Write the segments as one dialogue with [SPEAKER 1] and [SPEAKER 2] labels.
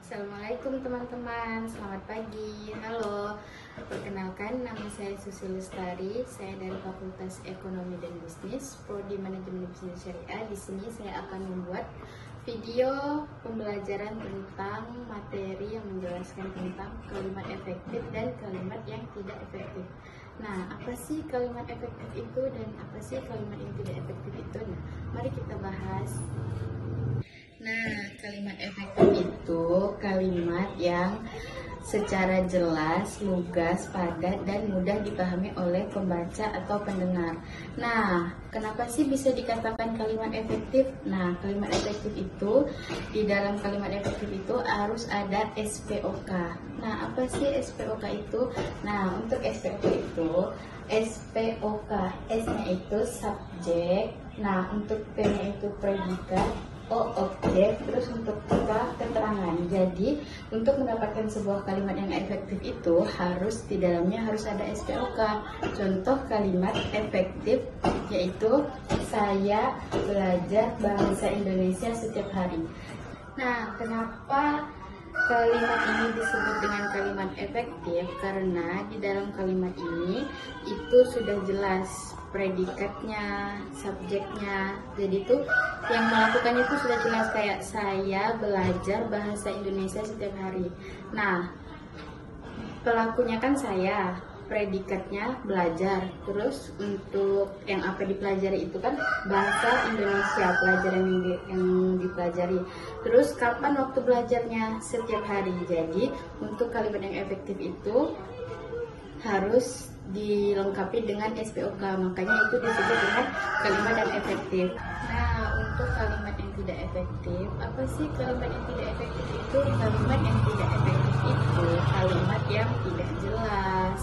[SPEAKER 1] Assalamualaikum teman-teman, selamat pagi. Halo, perkenalkan nama saya Susi Lestari. Saya dari Fakultas Ekonomi dan Bisnis, Prodi Manajemen Bisnis Syariah. Di sini saya akan membuat video pembelajaran tentang materi yang menjelaskan tentang kalimat efektif dan kalimat yang tidak efektif. Nah, apa sih kalimat efektif itu dan apa sih kalimat yang tidak efektif itu? Nah, mari kita bahas. Nah, kalimat efektif itu kalimat yang secara jelas, lugas, padat, dan mudah dipahami oleh pembaca atau pendengar. Nah, kenapa sih bisa dikatakan kalimat efektif? Nah, kalimat efektif itu, di dalam kalimat efektif itu harus ada SPOK. Nah, apa sih SPOK itu? Nah, untuk SPOK itu, SPOK, S-nya itu subjek, nah untuk P-nya itu predikat, O objek, terus untuk K keterangan. Jadi untuk mendapatkan sebuah kalimat yang efektif itu di dalamnya harus ada SPOK. Contoh kalimat efektif yaitu saya belajar bahasa Indonesia setiap hari. Nah, kenapa kalimat ini disebut dengan kalimat efektif? Karena di dalam kalimat ini itu sudah jelas predikatnya, subjeknya. Jadi itu yang melakukan itu sudah jelas, kayak saya belajar bahasa Indonesia setiap hari. Nah, pelakunya kan saya, predikatnya belajar. Terus untuk yang apa dipelajari itu kan bahasa Indonesia, pelajaran yang dipelajari. Terus kapan waktu belajarnya? Setiap hari. Jadi untuk kalimat yang efektif itu harus dilengkapi dengan SPOK, makanya itu disebut dengan kalimat yang efektif. Nah, untuk kalimat yang tidak efektif, apa sih kalimat yang tidak efektif itu? Kalimat yang tidak efektif itu kalimat yang tidak jelas,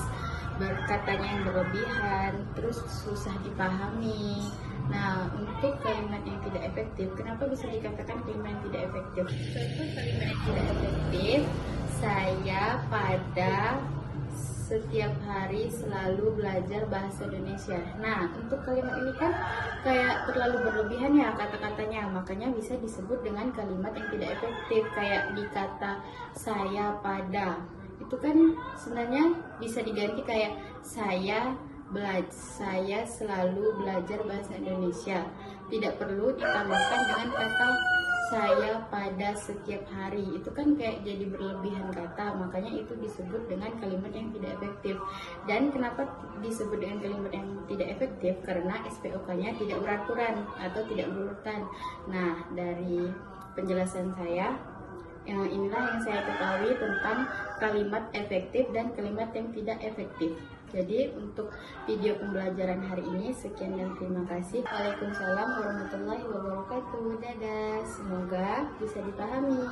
[SPEAKER 1] berkatanya yang berlebihan, terus susah dipahami. Nah, untuk kalimat yang tidak efektif, kenapa bisa dikatakan kalimat yang tidak efektif? Contoh kalimat yang tidak efektif, saya pada setiap hari selalu belajar bahasa Indonesia. Nah, untuk kalimat ini kan kayak terlalu berlebihan ya kata-katanya, makanya bisa disebut dengan kalimat yang tidak efektif. Kayak di kata saya pada, itu kan sebenarnya bisa diganti kayak saya selalu belajar bahasa Indonesia. Tidak perlu ditambahkan dengan kata saya pada setiap hari. Itu kan kayak jadi berlebihan kata, makanya itu disebut dengan kalimat yang tidak efektif. Dan kenapa disebut dengan kalimat yang tidak efektif? Karena SPOK-nya tidak beraturan atau tidak berurutan. Nah, dari penjelasan saya, inilah yang saya ketahui tentang kalimat efektif dan kalimat yang tidak efektif. Jadi untuk video pembelajaran hari ini sekian dan terima kasih. Waalaikumsalam warahmatullahi wabarakatuh. Dadah, semoga bisa dipahami.